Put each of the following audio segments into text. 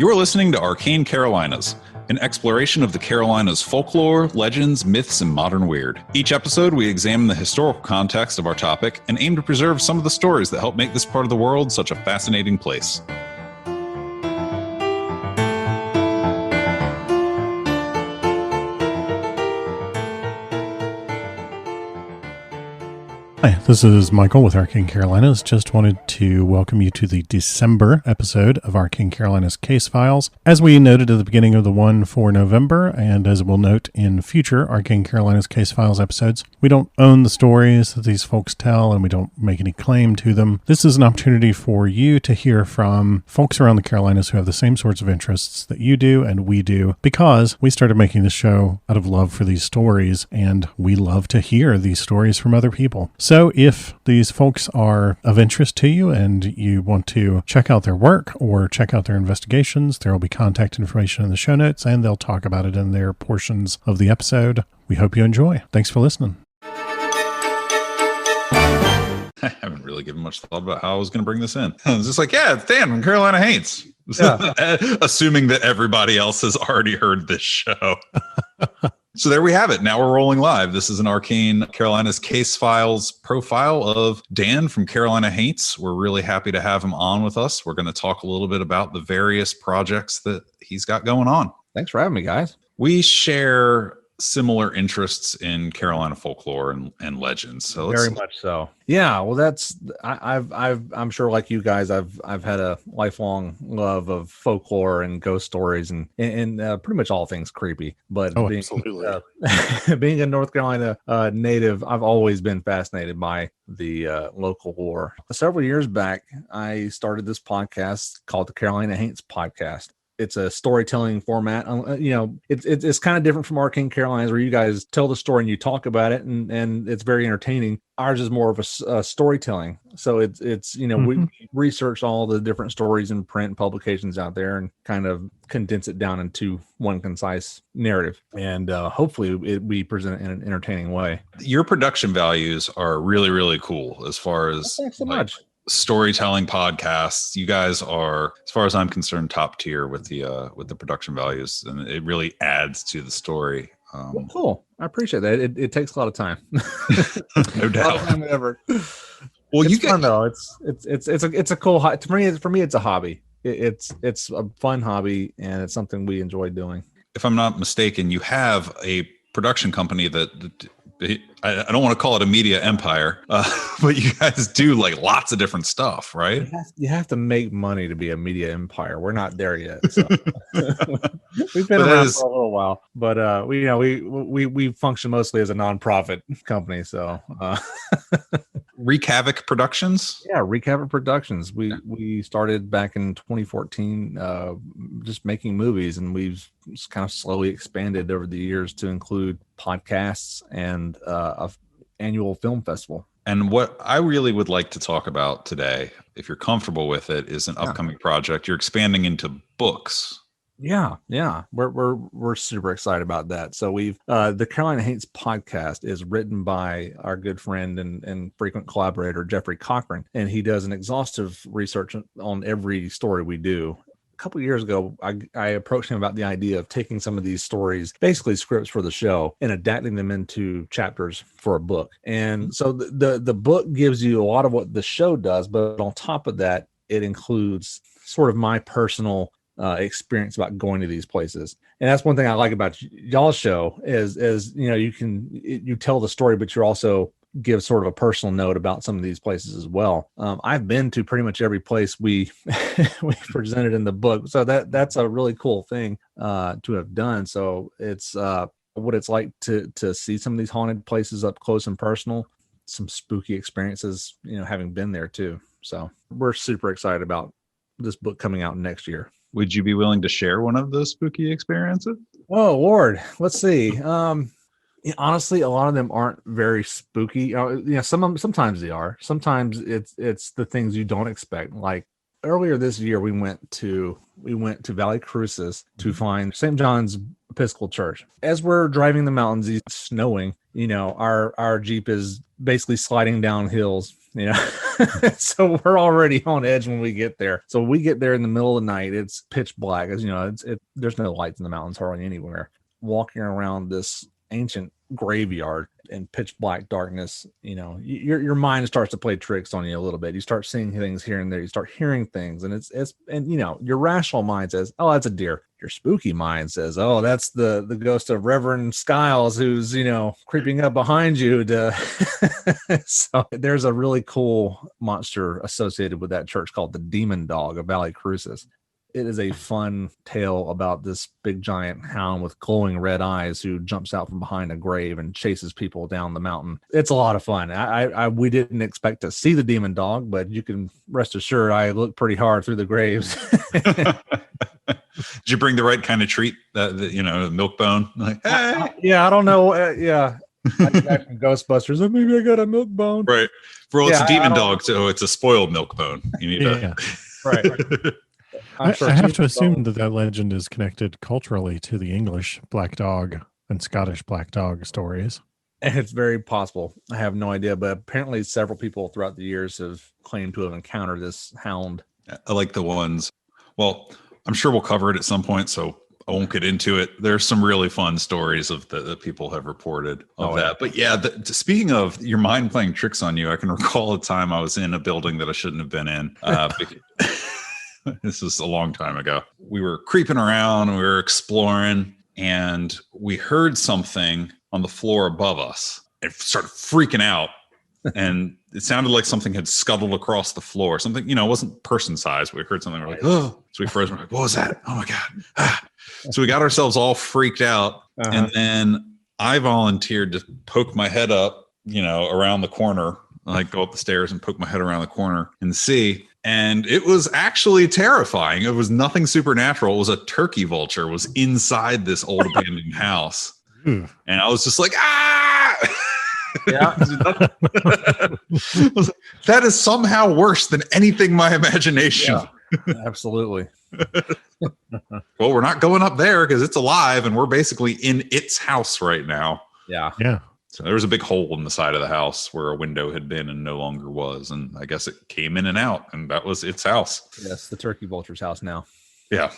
You're listening to Arcane Carolinas, an exploration of the Carolinas' folklore, legends, myths, and modern weird. Each episode, we examine the historical context of our topic and aim to preserve some of the stories that help make this part of the world such a fascinating place. Hi, this is Michael with Arcane Carolinas. Just wanted to welcome you to the December episode of Arcane Carolinas Case Files. As we noted at the beginning of the one for November, and as we'll note in future Arcane Carolinas Case Files episodes, we don't own the stories that these folks tell and we don't make any claim to them. This is an opportunity for you to hear from folks around the Carolinas who have the same sorts of interests that you do and we do, because we started making this show out of love for these stories, and we love to hear these stories from other people. So if these folks are of interest to you and you want to check out their work or check out their investigations, there will be contact information in the show notes and they'll talk about it in their portions of the episode. We hope you enjoy. Thanks for listening. I haven't really given much thought about how I was going to bring this in. I was just like, yeah, it's Dan from Carolina Haints. Yeah. Assuming that everybody else has already heard this show. So there we have it. Now we're rolling live. This is an Arcane Carolinas Case Files profile of Dan from Carolina Haints. We're really happy to have him on with us. We're going to talk a little bit about the various projects that he's got going on. Thanks for having me, guys. We share similar interests in Carolina folklore and legends. So very much so. Yeah. Well, I'm sure, like you guys, I've had a lifelong love of folklore and ghost stories and pretty much all things creepy. But being a North Carolina native, I've always been fascinated by the local lore. Several years back, I started this podcast called the Carolina Haints podcast. It's a storytelling format. It's kind of different from Arcane Carolinas, where you guys tell the story and you talk about it, and it's very entertaining. Ours is more of a storytelling. So it's we research all the different stories in print and publications out there and kind of condense it down into one concise narrative. And hopefully we present it in an entertaining way. Your production values are really, really cool as far as thanks so much. Storytelling podcasts. You guys are, as far as I'm concerned, top tier with the production values, and it really adds to the story. Well, cool. I appreciate that. It takes a lot of time. No doubt. Well, it's fun though. It's a cool. For me, it's a hobby. It's a fun hobby, and it's something we enjoy doing. If I'm not mistaken, you have a production company that I don't want to call it a media empire, but you guys do like lots of different stuff, right? You have to make money to be a media empire. We're not there yet. So. We've been around for a little while, but we function mostly as a nonprofit company. So Wreak Havoc Productions. Yeah, Wreak Havoc Productions. We started back in 2014, just making movies, and we've just kind of slowly expanded over the years to include podcasts and a annual film festival. And what I really would like to talk about today, if you're comfortable with it, is an upcoming project. You're expanding into books. Yeah. We're super excited about that. So we've the Carolina Haints podcast is written by our good friend and frequent collaborator Jeffrey Cochran, and he does an exhaustive research on every story we do. A couple of years ago, I approached him about the idea of taking some of these stories, basically scripts for the show, and adapting them into chapters for a book. And so the book gives you a lot of what the show does, but on top of that, it includes sort of my personal experience about going to these places. And that's one thing I like about y'all's show is you tell the story, but you're also give sort of a personal note about some of these places as well. I've been to pretty much every place we presented in the book, so that's a really cool thing to have done. So it's what it's like to see some of these haunted places up close and personal, some spooky experiences, having been there too. So we're super excited about this book coming out next year. Would you be willing to share one of those spooky experiences? Oh Lord, let's see. Honestly, a lot of them aren't very spooky. Sometimes they are. Sometimes it's the things you don't expect. Like earlier this year, we went to Valley Cruces to find St. John's Episcopal Church. As we're driving the mountains, it's snowing. Our Jeep is basically sliding down hills Yeah. So we're already on edge when we get there. So we get there in the middle of the night. It's pitch black. As you know, there's no lights in the mountains hardly anywhere. Walking around this ancient graveyard in pitch black darkness, your mind starts to play tricks on you a little bit. You start seeing things here and there. You start hearing things, and your rational mind says, "Oh, that's a deer." Your spooky mind says, "Oh, that's the ghost of Reverend Skiles who's creeping up behind you." So there's a really cool monster associated with that church called the Demon Dog of Valley Crucis. It is a fun tale about this big giant hound with glowing red eyes who jumps out from behind a grave and chases people down the mountain. It's a lot of fun. We didn't expect to see the demon dog, but you can rest assured I looked pretty hard through the graves. Did you bring the right kind of treat? Milk bone? Like, hey. Yeah, I don't know. Yeah. I got from Ghostbusters. Maybe I got a milk bone. Right. Well, it's a demon dog, so it's a spoiled milk bone. You need to. Right. I have to assume that legend is connected culturally to the English black dog and Scottish black dog stories. It's very possible. I have no idea, but apparently several people throughout the years have claimed to have encountered this hound. I like the ones. Well, I'm sure we'll cover it at some point, so I won't get into it. There's some really fun stories of that people have reported of that. But yeah, speaking of your mind playing tricks on you, I can recall a time I was in a building that I shouldn't have been in. This was a long time ago. We were creeping around, we were exploring, and we heard something on the floor above us. It started freaking out, and it sounded like something had scuttled across the floor. Something, it wasn't person size. We heard something, we're like, oh. So we froze. We're like, what was that? Oh my God. Ah. So we got ourselves all freaked out. And then I volunteered to poke my head up, around the corner, like go up the stairs and poke my head around the corner and see. And it was actually terrifying. It was nothing supernatural. It was a turkey vulture was inside this old abandoned house. And I was just like, ah! Yeah. That is somehow worse than anything my imagination. Yeah, absolutely. Well, we're not going up there because it's alive and we're basically in its house right now. Yeah. Yeah. So there was a big hole in the side of the house where a window had been and no longer was. And I guess it came in and out, and that was its house. Yes, the turkey vulture's house now. Yeah.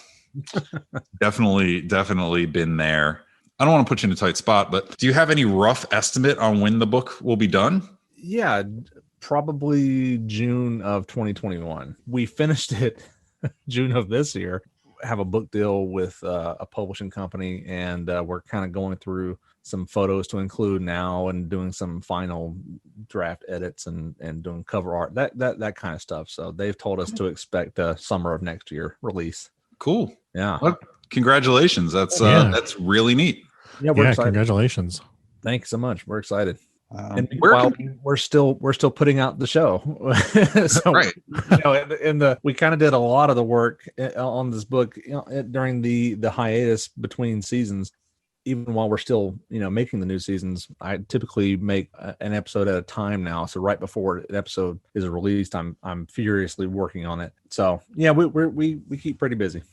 Definitely been there. I don't want to put you in a tight spot, but do you have any rough estimate on when the book will be done? Yeah, probably June of 2021. We finished it June of this year. Have a book deal with a publishing company, and we're kind of going through some photos to include now and doing some final draft edits and doing cover art, that kind of stuff. So they've told us to expect a summer of next year release. Cool. Yeah. Well, congratulations. That's really neat. Yeah, we're excited. Congratulations. Thanks so much. We're excited. And we're still putting out the show. So, right. We kind of did a lot of the work on this book during the hiatus between seasons. Even while we're still, making the new seasons, I typically make an episode at a time now. So right before an episode is released, I'm furiously working on it. So yeah, we keep pretty busy.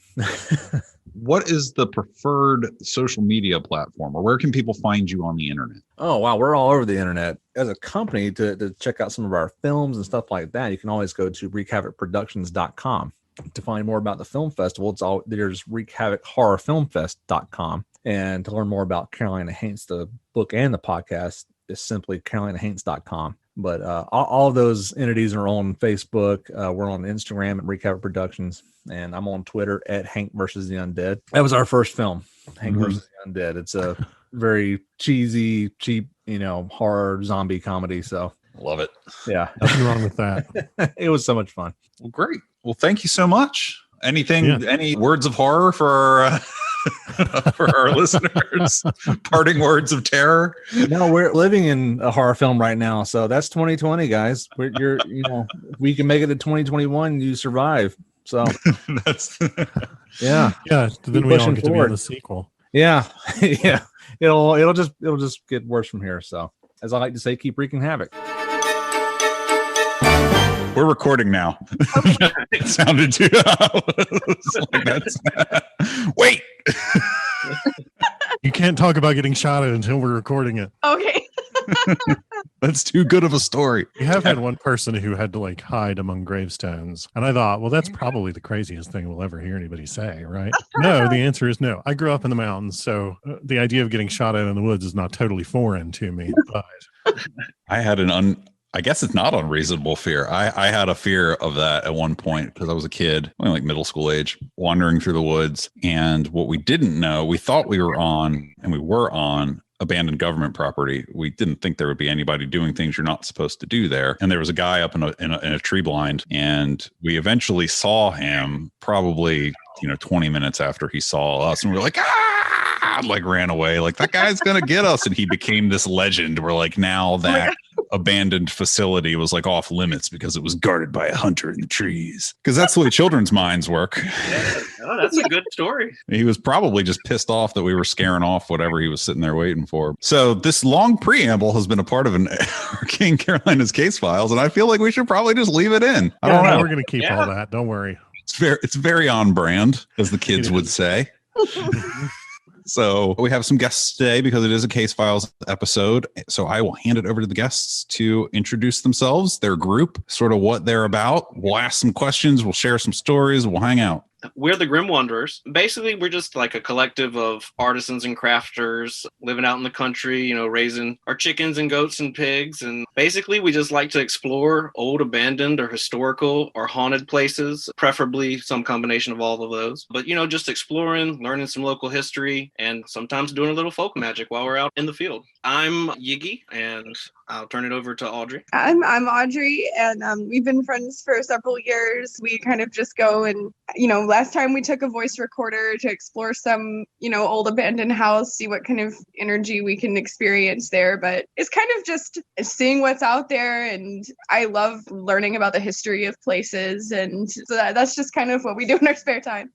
What is the preferred social media platform, or where can people find you on the internet? Oh, wow. We're all over the internet. As a company, to check out some of our films and stuff like that, you can always go to wreakhavocproductions.com. To find more about the film festival, there's wreakhavocHorrorFilmFest.com. And to learn more about Carolina Haints, the book and the podcast, is simply carolinahaints.com. But all of those entities are on Facebook. We're on Instagram at Wreak Havoc Productions, and I'm on Twitter at Hank versus the Undead. That was our first film, Hank versus the Undead. It's a very cheesy, cheap, horror zombie comedy. So love it. Yeah, nothing wrong with that. It was so much fun. Well, great. Well, thank you so much. Any words of horror for for our listeners? Parting words of terror? No, we're living in a horror film right now, so that's 2020, guys. We can make it to 2021. You survive. So that's yeah. Then we all get to be in the sequel. Yeah, yeah. It'll just get worse from here. So, as I like to say, keep wreaking havoc. We're recording now. Okay. It sounded too. Wait. You can't talk about getting shot at until we're recording it. Okay. That's too good of a story. We have had one person who had to like hide among gravestones. And I thought, well, that's probably the craziest thing we'll ever hear anybody say, right? No, the answer is no. I grew up in the mountains, so the idea of getting shot at in the woods is not totally foreign to me. But I had I guess it's not unreasonable fear. I had a fear of that at one point because I was a kid, only like middle school age, wandering through the woods. And what we didn't know, we thought we were on, and we were on abandoned government property. We didn't think there would be anybody doing things you're not supposed to do there. And there was a guy up in a tree blind, and we eventually saw him probably 20 minutes after he saw us, and we were like, like ran away, like that guy's gonna get us. And he became this legend where like now that abandoned facility was like off limits because it was guarded by a hunter in the trees, because that's the way children's minds work. Yeah. Oh, that's a good story. He was probably just pissed off that we were scaring off whatever he was sitting there waiting for. So this long preamble has been a part of an Arcane Carolinas Case Files, and I feel like we should probably just leave it in. I don't know. We're going to keep all that. Don't worry. It's very on brand, as the kids would say. So we have some guests today because it is a Case Files episode. So I will hand it over to the guests to introduce themselves, their group, sort of what they're about. We'll ask some questions. We'll share some stories. We'll hang out. We're the Grim Wanderers. Basically, we're just like a collective of artisans and crafters living out in the country, raising our chickens and goats and pigs. And basically, we just like to explore old, abandoned, or historical or haunted places, preferably some combination of all of those. But, just exploring, learning some local history, and sometimes doing a little folk magic while we're out in the field. I'm Yiggy, and I'll turn it over to Audrey. I'm Audrey, and we've been friends for several years. We kind of just go and, last time we took a voice recorder to explore some, old abandoned house, see what kind of energy we can experience there. But it's kind of just seeing what's out there. And I love learning about the history of places. And so that's just kind of what we do in our spare time.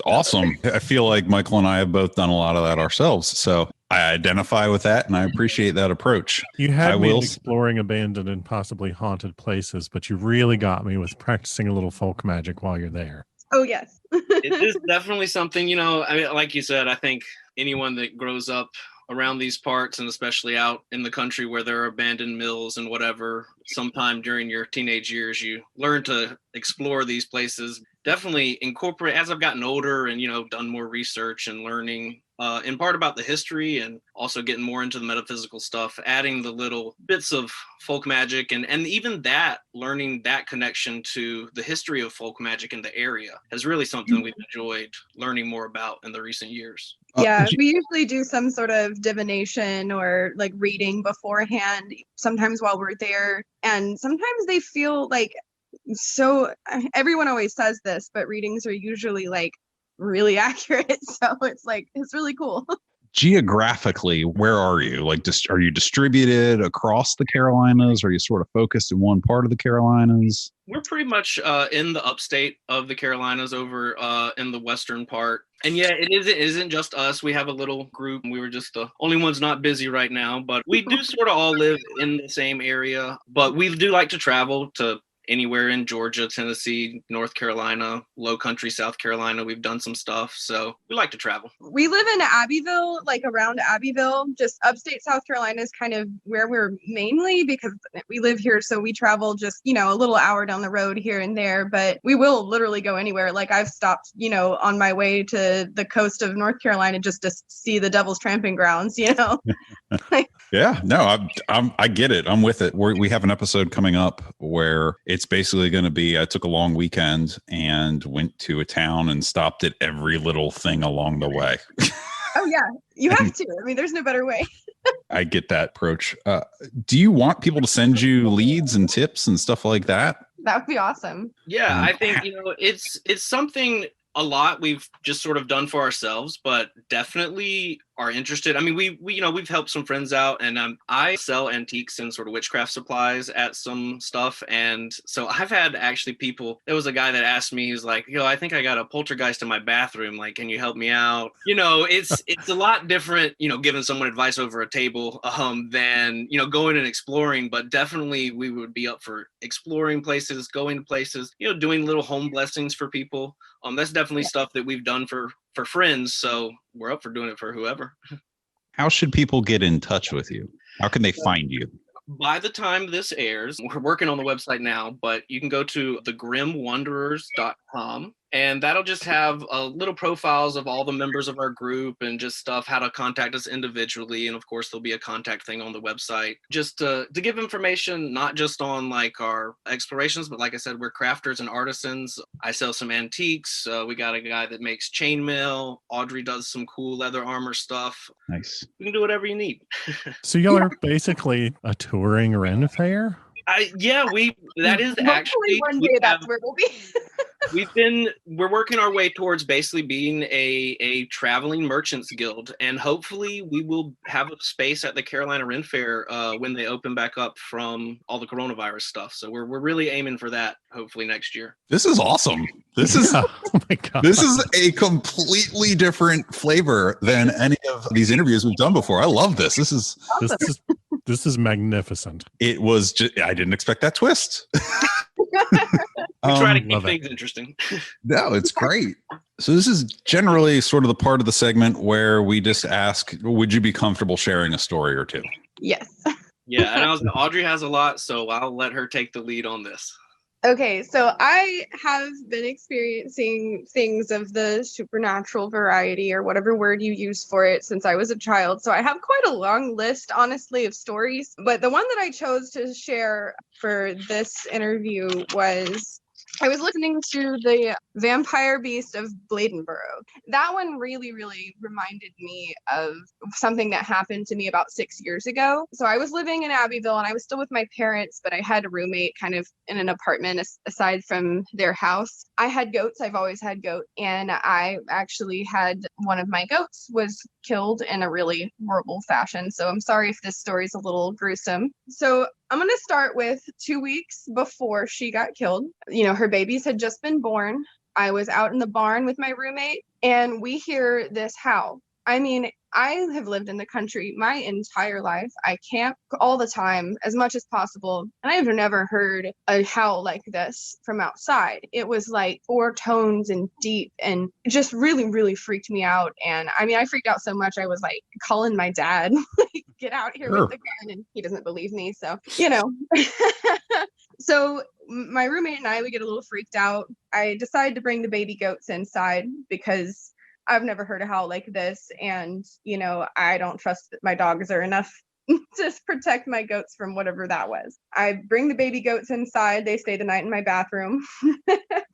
Awesome. I feel like Michael and I have both done a lot of that ourselves. So I identify with that, and I appreciate that approach. You had me exploring abandoned and possibly haunted places, but you really got me with practicing a little folk magic while you're there. Oh, yes. It is definitely something, like you said, I think anyone that grows up around these parts, and especially out in the country where there are abandoned mills and whatever, sometime during your teenage years, you learn to explore these places. Definitely incorporate, as I've gotten older and, done more research and learning in part about the history and also getting more into the metaphysical stuff, adding the little bits of folk magic and even that, learning that connection to the history of folk magic in the area is really something we've enjoyed learning more about in the recent years. Yeah, we usually do some sort of divination or like reading beforehand, sometimes while we're there. And sometimes they feel like, so everyone always says this, but readings are usually like really accurate. So it's really cool. Geographically, where are you? Like, are you distributed across the Carolinas? Are you sort of focused in one part of the Carolinas? We're pretty much in the upstate of the Carolinas, over in the western part. And yeah, it isn't just us. We have a little group. We were just the only ones not busy right now, but we do sort of all live in the same area. But we do like to travel to anywhere in Georgia, Tennessee, North Carolina, Low Country, South Carolina. We've done some stuff, so we like to travel. We live in Abbeville, like around Abbeville. Just upstate South Carolina is kind of where we're mainly, because we live here, so we travel just, a little hour down the road here and there, but we will literally go anywhere. Like I've stopped, on my way to the coast of North Carolina just to see the Devil's Tramping Grounds, Yeah, no, I get it. I'm with it. We have an episode coming up where it's basically going to be, I took a long weekend and went to a town and stopped at every little thing along the way. Oh, yeah, you have to. I mean, there's no better way. I get that approach. Do you want people to send you leads and tips and stuff like that? That would be awesome. Yeah, I think, it's something a lot we've just sort of done for ourselves, but definitely are interested. I mean, we've helped some friends out, and I sell antiques and sort of witchcraft supplies at some stuff. And so I've had actually people, there was a guy that asked me, he's like, I think I got a poltergeist in my bathroom. Like, can you help me out? It's a lot different, giving someone advice over a table, than, going and exploring, but definitely we would be up for exploring places, going to places, doing little home blessings for people. That's definitely stuff that we've done for friends. So we're up for doing it for whoever. How should people get in touch with you? How can they find you? by the time this airs, we're working on the website now, but you can go to thegrimwanderers.com. And that'll just have little profiles of all the members of our group and just stuff, how to contact us individually. And of course, there'll be a contact thing on the website just to give information, not just on like our explorations, but like I said, we're crafters and artisans. I sell some antiques. We got a guy that makes chainmail. Audrey does some cool leather armor stuff. Nice. You can do whatever you need. So y'all are basically a touring Ren fair? That is actually one day that's where we'll be. We're working our way towards basically being a traveling merchants guild, and hopefully we will have a space at the Carolina Ren Fair when they open back up from all the coronavirus stuff. So we're really aiming for that hopefully next year. This is awesome. This is oh my God. This is a completely different flavor than any of these interviews we've done before. I love this. This is magnificent. It was just, I didn't expect that twist. We try to keep things interesting. No, it's great. So this is generally sort of the part of the segment where we just ask, would you be comfortable sharing a story or two? Yes. Yeah, and Audrey has a lot, so I'll let her take the lead on this. Okay, so I have been experiencing things of the supernatural variety, or whatever word you use for it, since I was a child. So I have quite a long list, honestly, of stories. But the one that I chose to share for this interview was, I was listening to the Vampire Beast of Bladenboro. That one really, really reminded me of something that happened to me about 6 years ago. So I was living in Abbeville and I was still with my parents, but I had a roommate kind of in an apartment aside from their house. I had goats. I've always had goats. And I actually had one of my goats was killed in a really horrible fashion. So I'm sorry if this story is a little gruesome. So I'm going to start with 2 weeks before she got killed. You know, her babies had just been born. I was out in the barn with my roommate and we hear this howl. I mean, I have lived in the country my entire life. I camp all the time as much as possible. And I've never heard a howl like this from outside. It was like 4 tones and deep and just really, really freaked me out. And I mean, I freaked out so much, I was like calling my dad, like, get out here with the gun. And he doesn't believe me. So, you know. So my roommate and I, we get a little freaked out. I decided to bring the baby goats inside because I've never heard a howl like this. And, you know, I don't trust that my dogs are enough to protect my goats from whatever that was. I bring the baby goats inside. They stay the night in my bathroom.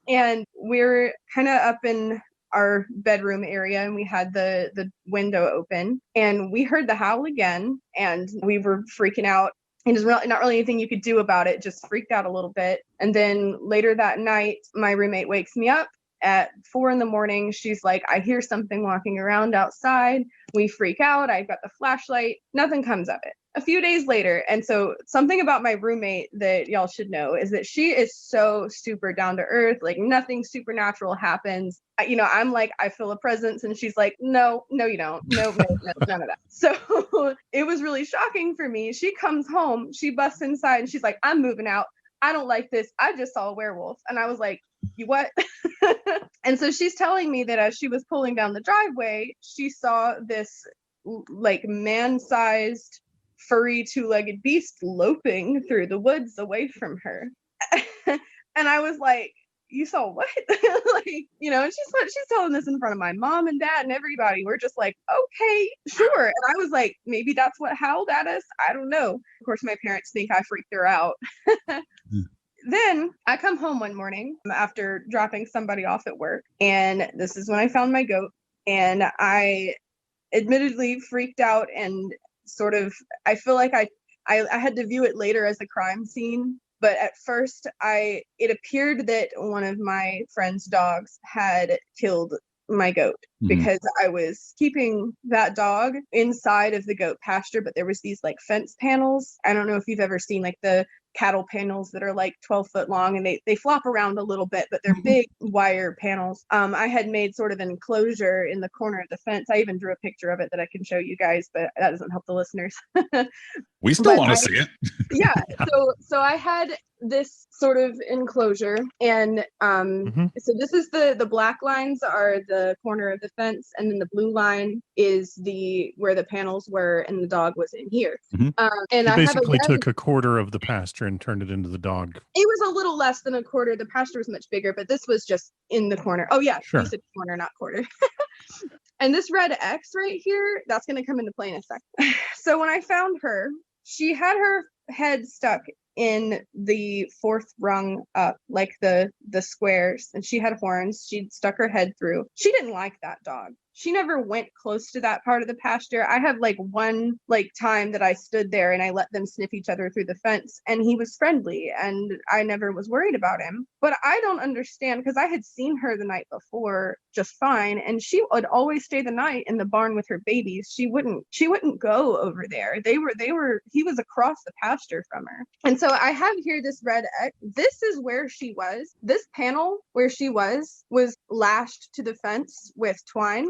And we're kind of up in our bedroom area and we had the window open and we heard the howl again and we were freaking out. And there's not really anything you could do about it, just freaked out a little bit. And then later that night, my roommate wakes me up at 4 a.m. She's like, I hear something walking around outside. We freak out. I've got the flashlight. Nothing comes of it. A few days later. And so something about my roommate that y'all should know is that she is so super down to earth. Like nothing supernatural happens. You know, I'm like, I feel a presence. And she's like, no, you don't. No, none of that. So it was really shocking for me. She comes home, she busts inside and she's like, I'm moving out. I don't like this. I just saw a werewolf. And I was like, you what? And so she's telling me that as she was pulling down the driveway, she saw this like man-sized furry 2-legged beast loping through the woods away from her. And I was like, you saw what? Like, you know, and she's telling this in front of my mom and dad and everybody. We're just like, okay, sure. And I was like, maybe that's what howled at us. I don't know. Of course, my parents think I freaked her out. Then I come home one morning after dropping somebody off at work. And this is when I found my goat. And I admittedly freaked out and sort of, I feel like I had to view it later as a crime scene. But at first, it appeared that one of my friend's dogs had killed my goat because I was keeping that dog inside of the goat pasture, but there was these like fence panels. I don't know if you've ever seen like the cattle panels that are like 12 foot long and they flop around a little bit, but they're big wire panels. I had made sort of an enclosure in the corner of the fence. I even drew a picture of it that I can show you guys, but that doesn't help the listeners. We still want to see it. Yeah. So I had this sort of enclosure and so this is the black lines are the corner of the fence, and then the blue line is where the panels were, and the dog was in here. Mhm. And He I basically have took a quarter of the pasture and turned it into the dog. It was a little less than a quarter. The pasture was much bigger, but this was just in the corner. Oh yeah, Sure. You said corner, not quarter. And this red X right here, that's going to come into play in a second. So when I found her, she had her head stuck in the fourth rung up, like the squares, and she had horns. She'd stuck her head through. She didn't like that dog. She never went close to that part of the pasture. I have like one time that I stood there and I let them sniff each other through the fence, and he was friendly and I never was worried about him. But I don't understand, because I had seen her the night before just fine, and she would always stay the night in the barn with her babies. She wouldn't go over there. He was across the pasture from her. And so I have here this red X. This is where she was. This panel where she was lashed to the fence with twine.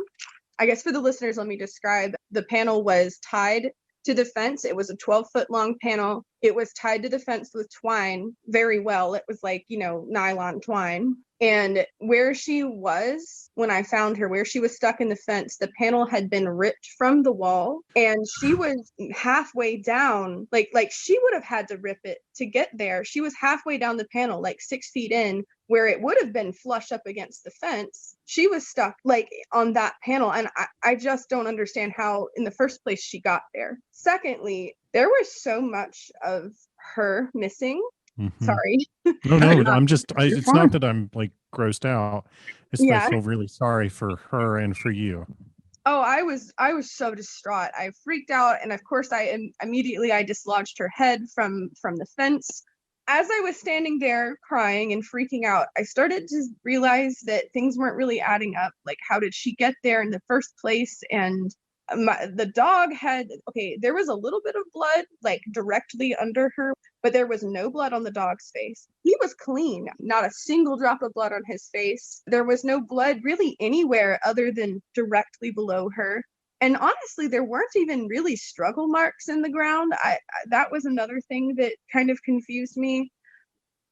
I guess for the listeners, let me describe. The panel was tied to the fence. It was a 12-foot long panel. It was tied to the fence with twine very well. It was like, nylon twine. And where she was, when I found her, where she was stuck in the fence, the panel had been ripped from the wall, and she was halfway down, like she would have had to rip it to get there. She was halfway down the panel, like 6 feet in, where it would have been flush up against the fence. She was stuck like on that panel. And I just don't understand how in the first place she got there. Secondly, there was so much of her missing. Mm-hmm. Sorry. No, it's fine. Not that I'm like grossed out. It's that I feel really sorry for her and for you. Oh, I was so distraught. I freaked out. And of course I immediately dislodged her head from the fence. As I was standing there crying and freaking out, I started to realize that things weren't really adding up. Like, how did she get there in the first place? And the dog there was a little bit of blood like directly under her, but there was no blood on the dog's face. He was clean, not a single drop of blood on his face. There was no blood really anywhere other than directly below her. And honestly, there weren't even really struggle marks in the ground. That was another thing that kind of confused me.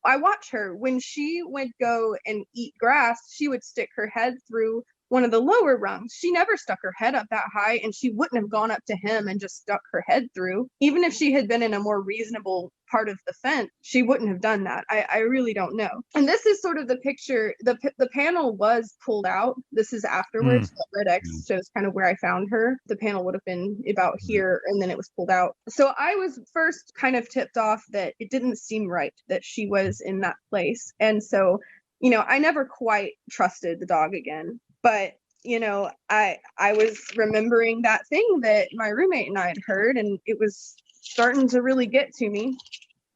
I watch her when she would go and eat grass, she would stick her head through one of the lower rungs. She never stuck her head up that high, and she wouldn't have gone up to him and just stuck her head through. Even if she had been in a more reasonable part of the fence, she wouldn't have done that. I really don't know. And this is sort of the picture. The panel was pulled out. This is afterwards. The red X shows kind of where I found her. The panel would have been about here, and then it was pulled out. So I was first kind of tipped off that it didn't seem right that she was in that place. And so, I never quite trusted the dog again. But, I was remembering that thing that my roommate and I had heard, and it was starting to really get to me.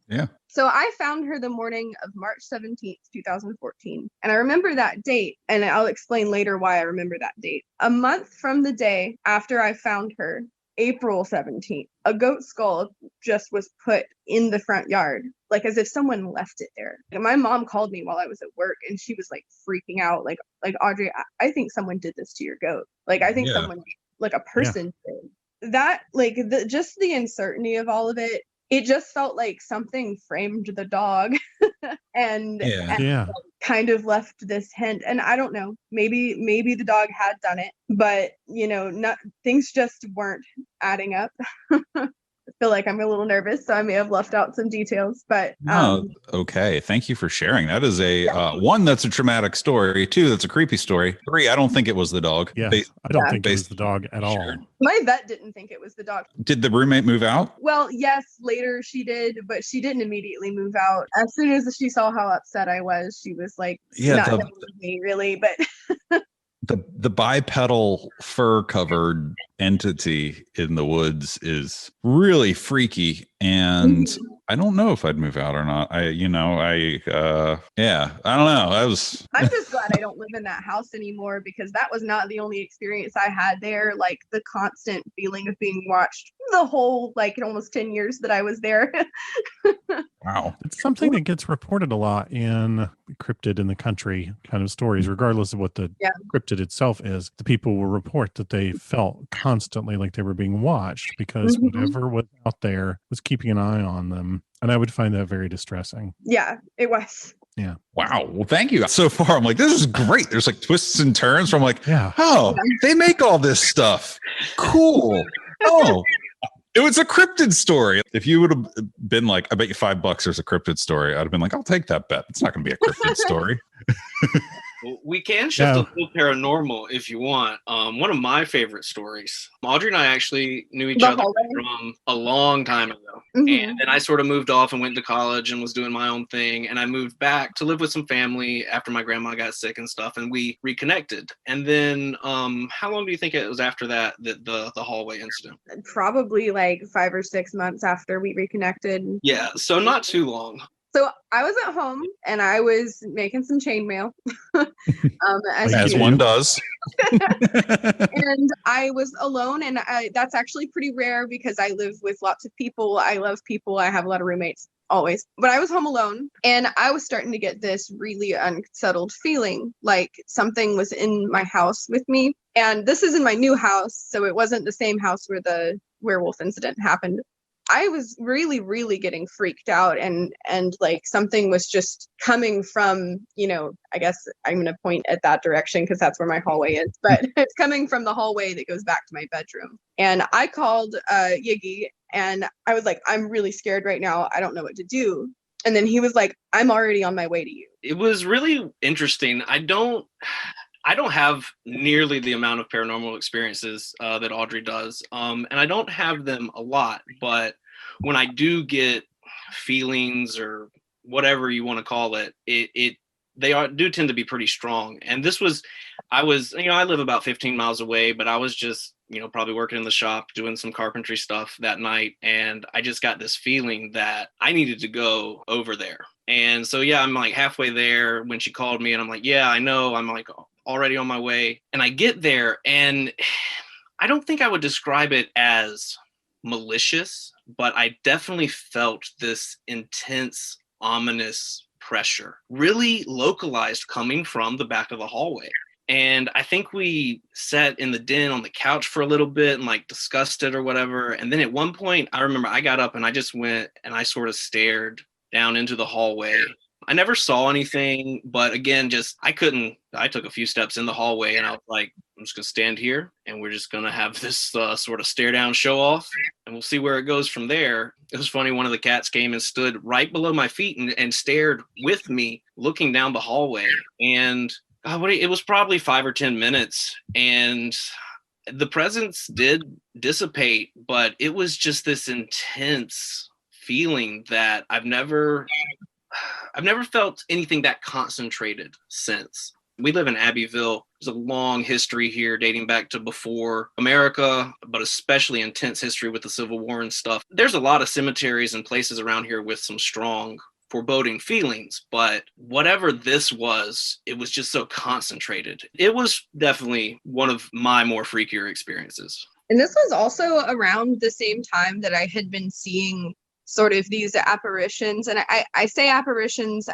Yeah. So I found her the morning of March 17th, 2014. And I remember that date, and I'll explain later why I remember that date. A month from the day after I found her, April 17th, a goat skull just was put in the front yard, like as if someone left it there. And my mom called me while I was at work, and she was like freaking out, like Audrey, I think someone did this to your goat. Like, I think someone, like a person did that. Like, just the uncertainty of all of it. It just felt like something framed the dog and kind of left this hint. And I don't know, maybe the dog had done it, but things just weren't adding up. I feel like I'm a little nervous, so I may have left out some details, but okay. Thank you for sharing. That is a one, that's a traumatic story. Two, that's a creepy story. Three, I don't think it was the dog. Yeah, I don't think it was the dog at all. My vet didn't think it was the dog. Did the roommate move out? Well, yes, later she did, but she didn't immediately move out. As soon as she saw how upset I was, she was like, not done with me really, but the bipedal fur covered entity in the woods is really freaky, and I don't know if I'd move out or not. I don't know. I'm just glad I don't live in that house anymore, because that was not the only experience I had there. Like, the constant feeling of being watched the whole, almost 10 years that I was there. Wow. It's something that gets reported a lot in cryptid in the country kind of stories, regardless of what the cryptid itself is. The people will report that they felt constantly like they were being watched, because whatever was out there was keeping an eye on them. And I would find that very distressing. Yeah, it was. Yeah. Wow. Well, thank you. So far, I'm like, this is great. There's like twists and turns from like, Yeah. oh, they make all this stuff. Cool. Oh, it was a cryptid story. If you would have been like, I bet you $5 there's a cryptid story, I'd have been like, I'll take that bet. It's not going to be a cryptid story. We can shift a little paranormal if you want. One of my favorite stories. Audrey and I actually knew each other from a long time ago. Mm-hmm. And then I sort of moved off and went to college and was doing my own thing. And I moved back to live with some family after my grandma got sick and stuff. And we reconnected. And then how long do you think it was after that the hallway incident? Probably like 5 or 6 months after we reconnected. Yeah, so not too long. So I was at home and I was making some chainmail. As one does. And I was alone, and that's actually pretty rare because I live with lots of people. I love people. I have a lot of roommates always. But I was home alone, and I was starting to get this really unsettled feeling like something was in my house with me. And this is in my new house, so it wasn't the same house where the werewolf incident happened. I was really, really getting freaked out, and like something was just coming from, I guess I'm going to point at that direction because that's where my hallway is, but it's coming from the hallway that goes back to my bedroom. And I called Yiggy, and I was like, I'm really scared right now. I don't know what to do. And then he was like, I'm already on my way to you. It was really interesting. I don't have nearly the amount of paranormal experiences that Audrey does. And I don't have them a lot, but when I do get feelings or whatever you want to call it, they do tend to be pretty strong. And I live about 15 miles away, but I was just, probably working in the shop doing some carpentry stuff that night. And I just got this feeling that I needed to go over there. And so, yeah, I'm like halfway there when she called me, and I'm like, yeah, I know. I'm like already on my way. And I get there, and I don't think I would describe it as malicious, but I definitely felt this intense, ominous pressure, really localized, coming from the back of the hallway. And I think we sat in the den on the couch for a little bit and like discussed it or whatever. And then at one point, I remember I got up and I just went and I sort of stared down into the hallway. I never saw anything, but again, I took a few steps in the hallway, and I was like, I'm just going to stand here, and we're just going to have this sort of stare down show off, and we'll see where it goes from there. It was funny. One of the cats came and stood right below my feet and stared with me, looking down the hallway. And it was probably 5 or 10 minutes, and the presence did dissipate, but it was just this intense feeling that I've never felt anything that concentrated since. We live in Abbeville. There's a long history here dating back to before America, but especially intense history with the Civil War and stuff. There's a lot of cemeteries and places around here with some strong foreboding feelings, but whatever this was, it was just so concentrated. It was definitely one of my more freakier experiences. And this was also around the same time that I had been seeing sort of these apparitions. And I say apparitions,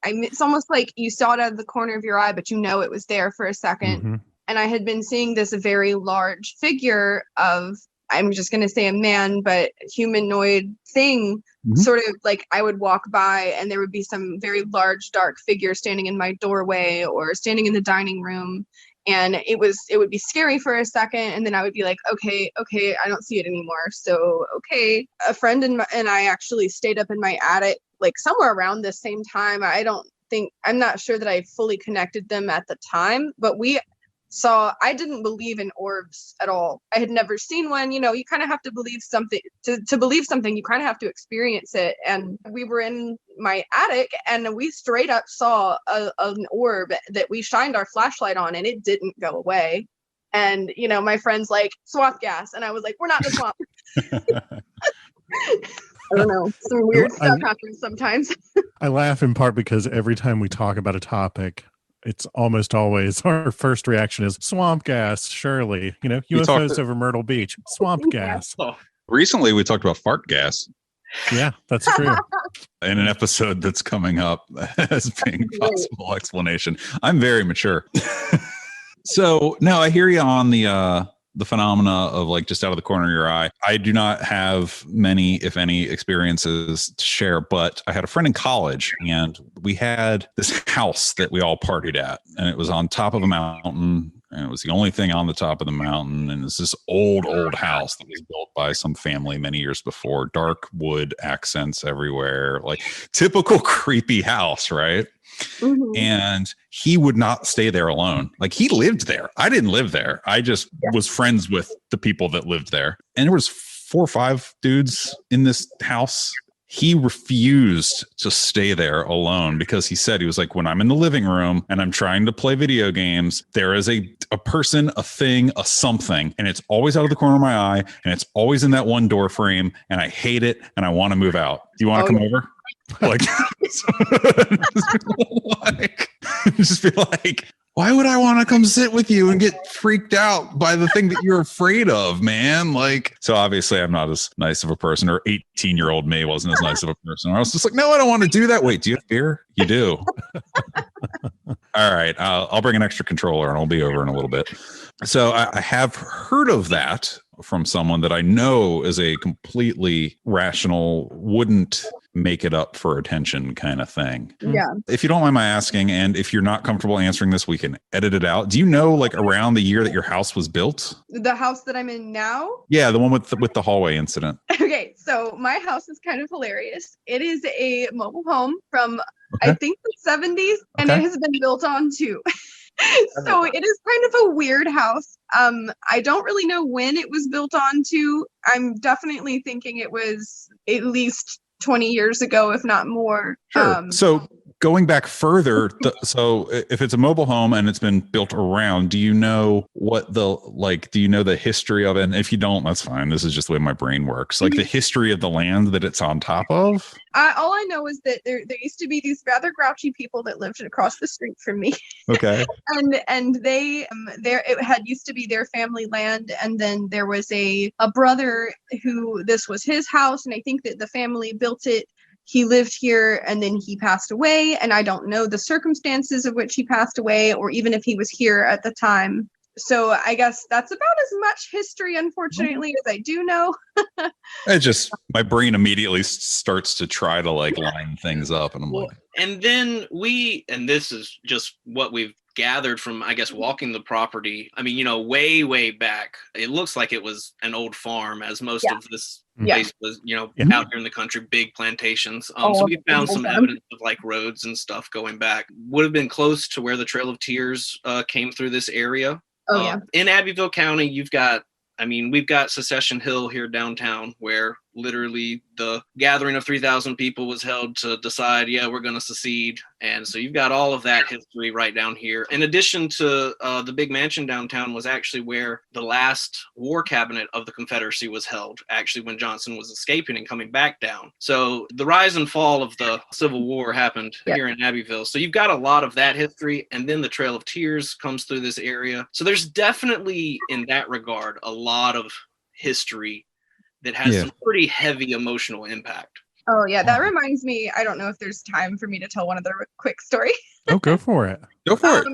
it's almost like you saw it out of the corner of your eye, but it was there for a second. Mm-hmm. And I had been seeing this very large figure of, I'm just going to say a man, but humanoid thing, mm-hmm. sort of like I would walk by and there would be some very large, dark figure standing in my doorway or standing in the dining room. And it would be scary for a second. And then I would be like, okay, I don't see it anymore. So, okay. A friend and I actually stayed up in my attic, like somewhere around the same time. I'm not sure that I fully connected them at the time, but I didn't believe in orbs at all. I had never seen one. You kind of have to believe something to believe something. You kind of have to experience it. And we were in my attic and we straight up saw an orb that we shined our flashlight on, and it didn't go away. And, my friend's like, swamp gas. And I was like, we're not in the swamp. I don't know. Some weird stuff happens sometimes. I laugh in part because every time we talk about a topic, it's almost always our first reaction is swamp gas, surely. UFOs over Myrtle Beach, swamp gas. Recently, we talked about fart gas. Yeah, that's true. In an episode that's coming up as being possible explanation. I'm very mature. So, no, I hear you on the the phenomena of like just out of the corner of your eye. I do not have many, if any, experiences to share, but I had a friend in college and we had this house that we all partied at, and it was on top of a mountain. And it was the only thing on the top of the mountain. And it's this old house that was built by some family many years before. Dark wood accents everywhere, like typical creepy house, right? Mm-hmm. And he would not stay there alone. Like he lived there. I didn't live there. I just was friends with the people that lived there. And there was 4 or 5 dudes in this house. He refused to stay there alone because he said, he was like, when I'm in the living room and I'm trying to play video games, there is a person, a thing, a something, and it's always out of the corner of my eye, and it's always in that one door frame, and I hate it, and I want to move out. Do you want to come over? Like, just be like, why would I want to come sit with you and get freaked out by the thing that you're afraid of, man? Like, so obviously I'm not as nice of a person, or 18-year-old me wasn't as nice of a person. I was just like, no, I don't want to do that. Wait, do you have beer? You do. All right. I'll bring an extra controller and I'll be over in a little bit. So I have heard of that from someone that I know is a completely rational, wouldn't make it up for attention kind of thing. Yeah. If you don't mind my asking, and if you're not comfortable answering this, we can edit it out. Do you know like around the year that your house was built? The house that I'm in now? Yeah, the one with the hallway incident. Okay, so my house is kind of hilarious. It is a mobile home from, I think, the 70s, and it has been built on too. So it is kind of a weird house. I don't really know when it was built onto. I'm definitely thinking it was at least 20 years ago, if not more. Sure. So going back further, so if it's a mobile home and it's been built around, do you know the history of it? And if you don't, that's fine. This is just the way my brain works. Like the history of the land that it's on top of? All I know is that there used to be these rather grouchy people that lived across the street from me. Okay. and they it had used to be their family land, and then there was a brother who this was his house, and I think that the family built it. He lived here and then he passed away, and I don't know the circumstances of which he passed away, or even if he was here at the time. So I guess that's about as much history, unfortunately, as I do know. It just, my brain immediately starts to try to like line things up, and I'm like. And then and this is just what we've gathered from, I guess, walking the property. I mean, way back, it looks like it was an old farm, as most of this place was, out here in the country, big plantations. So we found some evidence of like roads and stuff going back. Would have been close to where the Trail of Tears came through this area. In Abbeville County, we've got Secession Hill here downtown, where literally the gathering of 3,000 people was held to decide, we're going to secede. And so you've got all of that history right down here. In addition to the big mansion downtown was actually where the last war cabinet of the Confederacy was held, actually when Johnson was escaping and coming back down. So the rise and fall of the Civil War happened here in Abbeville. So you've got a lot of that history. And then the Trail of Tears comes through this area. So there's definitely, in that regard, a lot of history that has some pretty heavy emotional impact. Oh, yeah. That reminds me, I don't know if there's time for me to tell one other quick story. Oh, go for it. Go for it.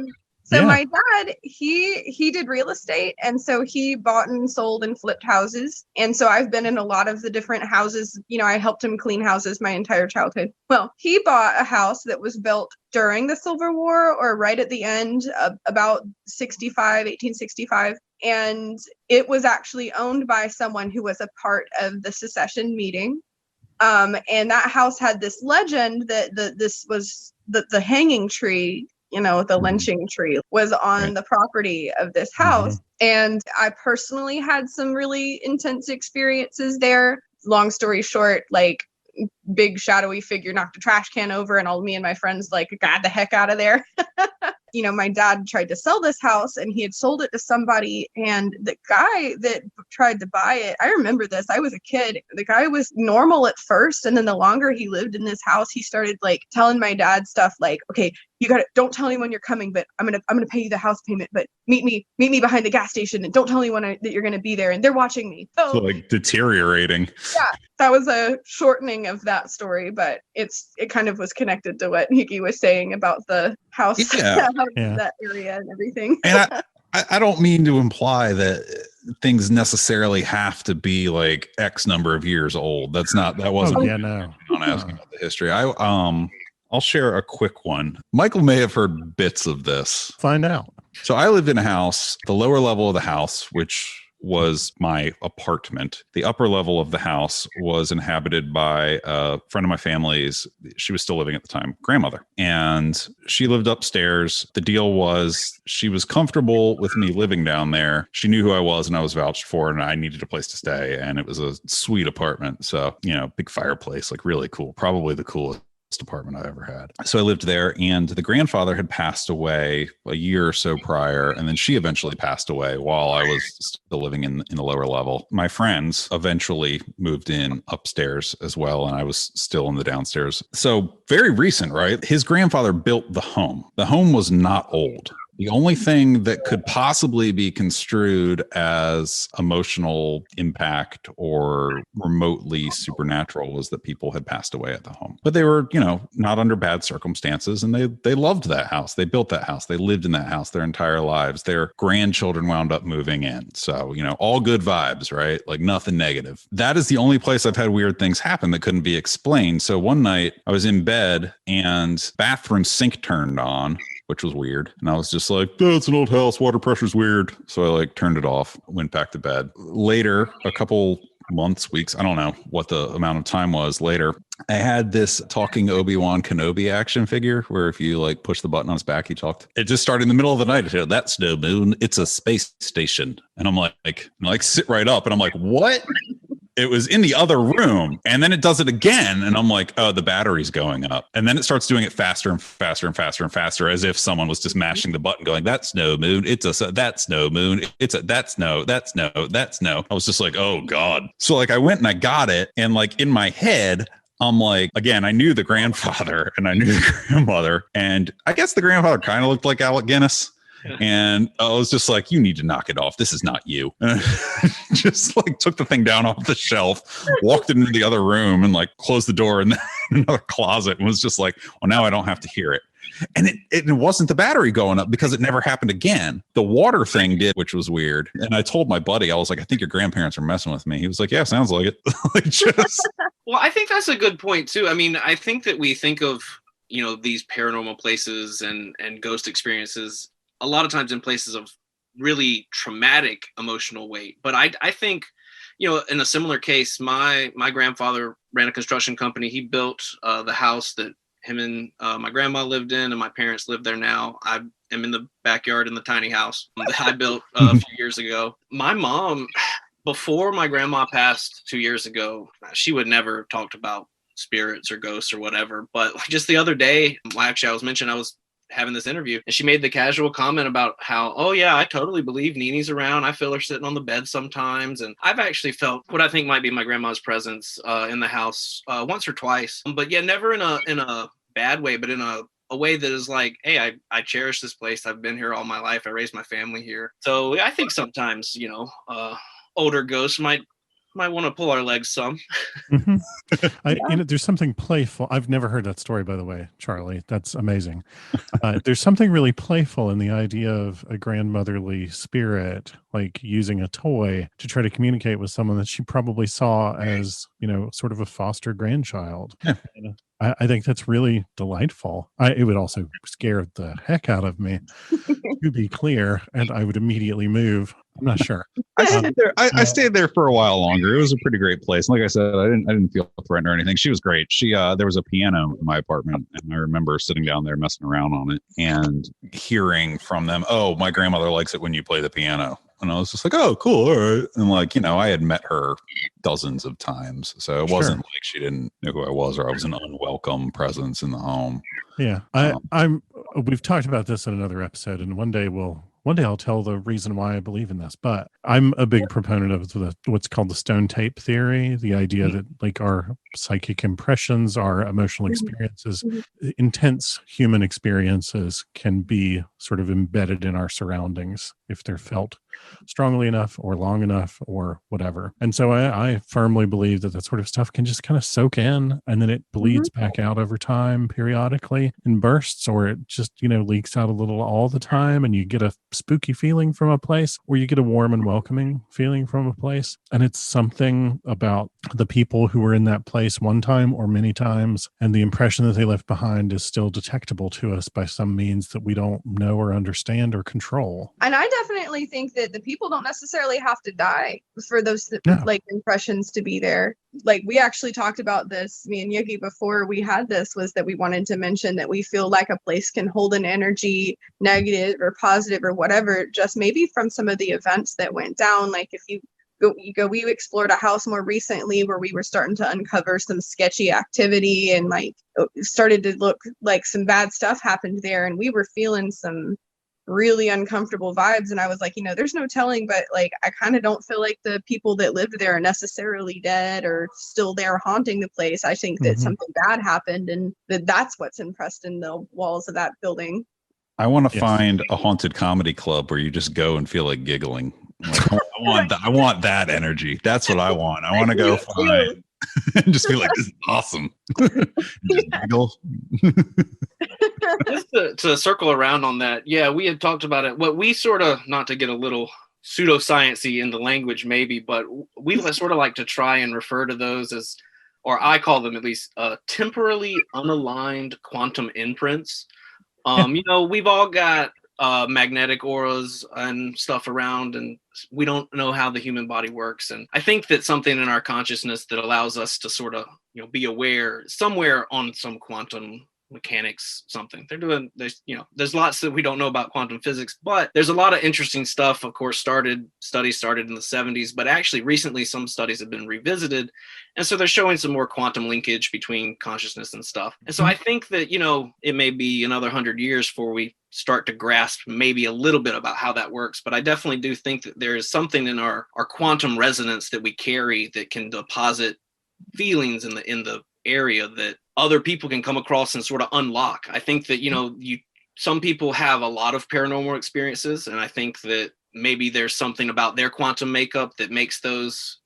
So my dad, he did real estate. And so he bought and sold and flipped houses. And so I've been in a lot of the different houses. I helped him clean houses my entire childhood. Well, he bought a house that was built during the Civil War, or right at the end, about 1865. And it was actually owned by someone who was a part of the secession meeting. And that house had this legend that this was the hanging tree, the lynching tree, was on the property of this house. And I personally had some really intense experiences there. Long story short, like, big shadowy figure knocked a trash can over, and all me and my friends got the heck out of there. My dad tried to sell this house, and he had sold it to somebody, and the guy that tried to buy it, I remember this, I was a kid, the guy was normal at first, and then the longer he lived in this house, he started telling my dad stuff like, okay, you got to, don't tell anyone you're coming, but I'm gonna pay you the house payment, but meet me behind the gas station, and don't tell anyone that you're gonna be there, and they're watching me. So deteriorating. Yeah, that was a shortening of that story, but it kind of was connected to what Hickey was saying about the house, that area and everything. And I don't mean to imply that things necessarily have to be like X number of years old. That wasn't. Oh, yeah, no. I'm asking about the history. I'll share a quick one. Michael may have heard bits of this. Find out. So I lived in a house, the lower level of the house, which was my apartment. The upper level of the house was inhabited by a friend of my family's. She was still living at the time, grandmother. And she lived upstairs. The deal was she was comfortable with me living down there. She knew who I was and I was vouched for, and I needed a place to stay. And it was a sweet apartment. So, big fireplace, like really cool. Probably the coolest apartment I ever had. So I lived there, and the grandfather had passed away a year or so prior, and then she eventually passed away while I was still living in the lower level. My friends eventually moved in upstairs as well, and I was still in the downstairs. So very recent, right? His grandfather built the home. The home was not old. The only thing that could possibly be construed as emotional impact or remotely supernatural was that people had passed away at the home. But they were, not under bad circumstances, and they loved that house. They built that house. They lived in that house their entire lives. Their grandchildren wound up moving in. So, all good vibes, right? Like nothing negative. That is the only place I've had weird things happen that couldn't be explained. So one night I was in bed and bathroom sink turned on, which was weird. And I was just like, oh, it's an old house. Water pressure's weird. So I turned it off, went back to bed. Later, a couple months, weeks, I don't know what the amount of time was later, I had this talking Obi-Wan Kenobi action figure where if you push the button on his back, he talked. It just started in the middle of the night. It said, "That's no moon. It's a space station." And I'm like sit right up. And I'm like, what? It was in the other room, and then it does it again, and I'm like, oh, the battery's going up. And then it starts doing it faster and faster and faster and faster, as if someone was just mashing the button going, "That's no moon. That's no moon. That's no. I was just like, oh God. So I went and I got it, and in my head, I'm like, again, I knew the grandfather and I knew the grandmother, and I guess the grandfather kind of looked like Alec Guinness. And I was just like, you need to knock it off. This is not you. And I just took the thing down off the shelf, walked into the other room and closed the door in another closet and was just like, well, now I don't have to hear it. And it wasn't the battery going up because it never happened again. The water thing did, which was weird. And I told my buddy, I was like, I think your grandparents are messing with me. He was like, yeah, sounds like it. Well, I think that's a good point too. I mean, I think that we think of, these paranormal places and ghost experiences a lot of times in places of really traumatic emotional weight. But I think, in a similar case, my grandfather ran a construction company. He built the house that him and my grandma lived in, and my parents live there now. I am in the backyard in the tiny house that I built a few years ago. My mom, before my grandma passed 2 years ago, she would never have talked about spirits or ghosts or whatever. But just the other day, I was having this interview, and she made the casual comment about how, oh yeah, I totally believe Nini's around. I feel her sitting on the bed sometimes. And I've actually felt what I think might be my grandma's presence in the house once or twice, but yeah, never in a bad way, but in a way that is like, hey, I cherish this place. I've been here all my life. I raised my family here. So I think sometimes, older ghosts might want to pull our legs some. Mm-hmm. There's something playful. I've never heard that story, by the way, Charlie. That's amazing. There's something really playful in the idea of a grandmotherly spirit, using a toy to try to communicate with someone that she probably saw as, sort of a foster grandchild. Yeah. I think that's really delightful. It would also scare the heck out of me, to be clear, and I would immediately move. I'm not sure. I stayed there for a while longer. It was a pretty great place. Like I said, I didn't feel threatened or anything. She was great. There was a piano in my apartment, and I remember sitting down there messing around on it and hearing from them, "Oh, my grandmother likes it when you play the piano." And I was just like, "Oh, cool, all right." And I had met her dozens of times, so it wasn't like she didn't know who I was, or I was an unwelcome presence in the home. Yeah, we've talked about this in another episode, and one day I'll tell the reason why I believe in this, but I'm a big proponent of what's called the stone tape theory, the idea that our psychic impressions, our emotional experiences, intense human experiences can be sort of embedded in our surroundings if they're felt strongly enough or long enough or whatever. And so I firmly believe that sort of stuff can just kind of soak in, and then it bleeds back out over time periodically in bursts, or it just, leaks out a little all the time, and you get a spooky feeling from a place, or you get a warm and welcoming feeling from a place. And it's something about the people who were in that place one time or many times, and the impression that they left behind is still detectable to us by some means that we don't know or understand or control. And I definitely think that the people don't necessarily have to die for those like impressions to be there. Like, we actually talked about this, me and Yuki, before we had this, was that we wanted to mention that we feel like a place can hold an energy, negative or positive or whatever, just maybe from some of the events that went down. Like, if you go, we explored a house more recently where we were starting to uncover some sketchy activity, and like started to look like some bad stuff happened there, and we were feeling some really uncomfortable vibes. And I was like, there's no telling, but like, I kind of don't feel like the people that lived there are necessarily dead or still there haunting the place. I think that something bad happened, and that's what's impressed in the walls of that building. I want to find a haunted comedy club where you just go and feel like giggling. Like, I want that energy. That's what I want. I want to go find and just feel like, this is awesome. Just giggle. Just to circle around on that, yeah, we had talked about it. What we sort of, not to get a little pseudoscience-y in the language maybe, but we sort of like to try and refer to those as, or I call them at least, temporally unaligned quantum imprints. We've all got magnetic auras and stuff around, and we don't know how the human body works. And I think that something in our consciousness that allows us to sort of, be aware somewhere on some quantum mechanics, something there's lots that we don't know about quantum physics, but there's a lot of interesting stuff. Of course, studies started in the 70s, but actually recently some studies have been revisited, and so they're showing some more quantum linkage between consciousness and stuff. And so I think that it may be another 100 years before we start to grasp maybe a little bit about how that works, but I definitely do think that there is something in our quantum resonance that we carry that can deposit feelings in the area that other people can come across and sort of unlock. I think that some people have a lot of paranormal experiences, and I think that maybe there's something about their quantum makeup that makes those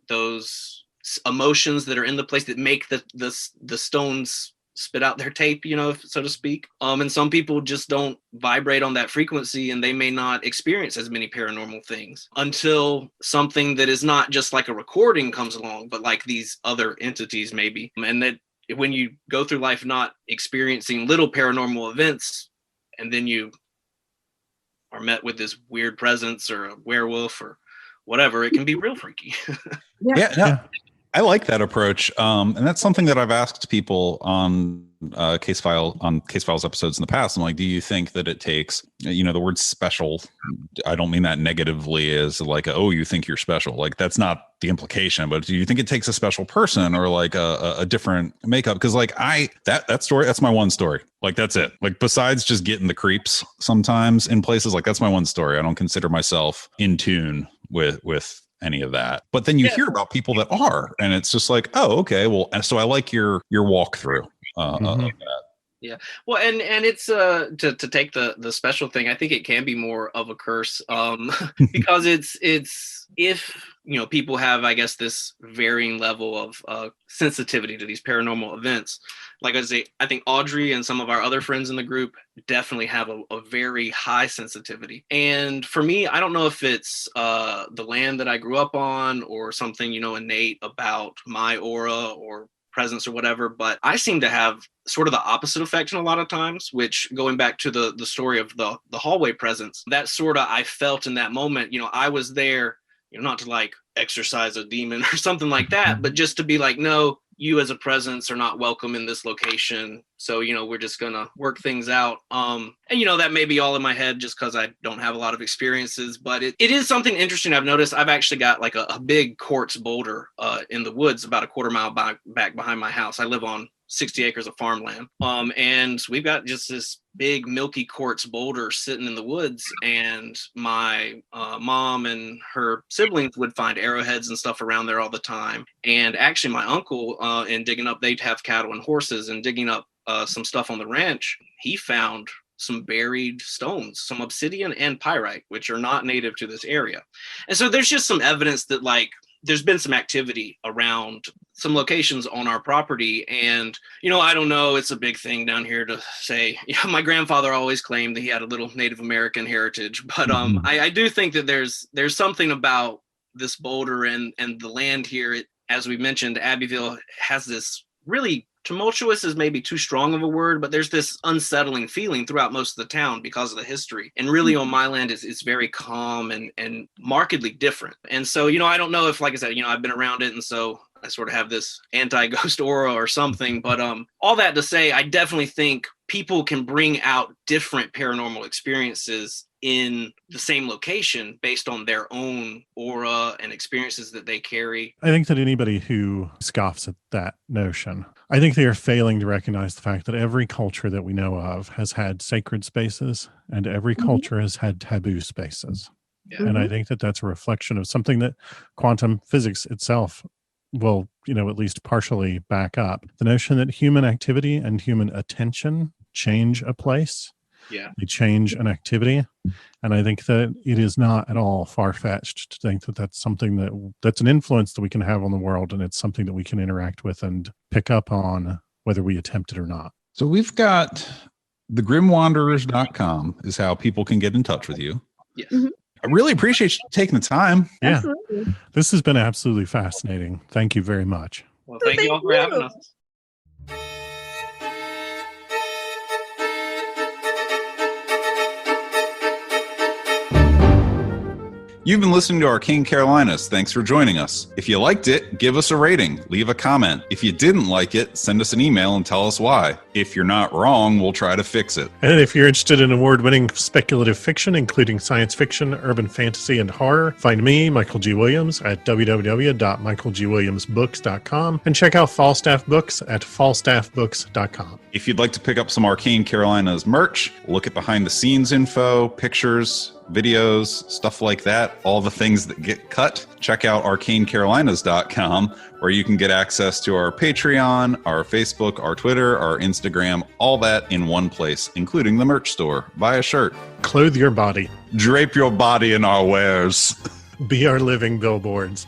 emotions that are in the place that make the stones spit out their tape, so to speak. And some people just don't vibrate on that frequency, and they may not experience as many paranormal things until something that is not just like a recording comes along, but like these other entities maybe. And that when you go through life not experiencing little paranormal events, and then you are met with this weird presence or a werewolf or whatever, it can be real freaky. Yeah. I like that approach. And that's something that I've asked people on Case Files episodes in the past. I'm like, do you think that it takes, the word special, I don't mean that negatively as like, oh, you think you're special. Like, that's not the implication, but do you think it takes a special person or like a different makeup? Because like that story, that's my one story. Like, that's it. Like, besides just getting the creeps sometimes in places, like that's my one story. I don't consider myself in tune with any of that. But then you hear about people that are, and it's just like, oh, okay, well, so I like your walkthrough of that. Yeah. Well, and it's to take the special thing, I think it can be more of a curse, because it's if people have, I guess, this varying level of sensitivity to these paranormal events. Like I say, I think Audrey and some of our other friends in the group definitely have a very high sensitivity. And for me, I don't know if it's the land that I grew up on or something, innate about my aura or presence or whatever, but I seem to have sort of the opposite effect in a lot of times, which, going back to the story of the hallway presence, that sort of, I felt in that moment, I was there, not to like exorcise a demon or something like that, but just to be like, no, you as a presence are not welcome in this location. So, we're just going to work things out. And, that may be all in my head just because I don't have a lot of experiences, but it is something interesting. I've noticed I've actually got like a big quartz boulder in the woods about a quarter mile back behind my house. I live on 60 acres of farmland. And we've got just this big milky quartz boulder sitting in the woods, and my mom and her siblings would find arrowheads and stuff around there all the time. And actually my uncle, in digging up, they'd have cattle and horses, and digging up some stuff on the ranch, he found some buried stones, some obsidian and pyrite, which are not native to this area. And so there's just some evidence that like there's been some activity around some locations on our property. And, I don't know, it's a big thing down here to say, my grandfather always claimed that he had a little Native American heritage, but I do think that there's something about this boulder and the land here. As we mentioned, Abbeville has this really tumultuous is maybe too strong of a word, but there's this unsettling feeling throughout most of the town because of the history. And really on my land, it's very calm and markedly different. And so, I don't know if, like I said, I've been around it. And so I sort of have this anti-ghost aura or something. But all that to say, I definitely think people can bring out different paranormal experiences in the same location based on their own aura and experiences that they carry. I think that anybody who scoffs at that notion, I think they are failing to recognize the fact that every culture that we know of has had sacred spaces and every culture has had taboo spaces. Yeah. And I think that that's a reflection of something that quantum physics itself will, at least partially back up. The notion that human activity and human attention change a place. Yeah. They change an activity. And I think that it is not at all far-fetched to think that that's something that's an influence that we can have on the world. And it's something that we can interact with and pick up on whether we attempt it or not. So we've got thegrimwanderers.com is how people can get in touch with you. Yes. Mm-hmm. I really appreciate you taking the time. Yeah. Absolutely. This has been absolutely fascinating. Thank you very much. Well, thank you all for having us. You've been listening to Arcane Carolinas. Thanks for joining us. If you liked it, give us a rating, leave a comment. If you didn't like it, send us an email and tell us why. If you're not wrong, we'll try to fix it. And if you're interested in award-winning speculative fiction, including science fiction, urban fantasy, and horror, find me, Michael G. Williams, at www.michaelgwilliamsbooks.com and check out Falstaff Books at falstaffbooks.com. If you'd like to pick up some Arcane Carolinas merch, look at behind-the-scenes info, pictures, videos, stuff like that, all the things that get cut, check out arcanecarolinas.com, where you can get access to our Patreon, our Facebook, our Twitter, our Instagram, all that in one place, including the merch store. Buy a shirt. Clothe your body. Drape your body in our wares. Be our living billboards.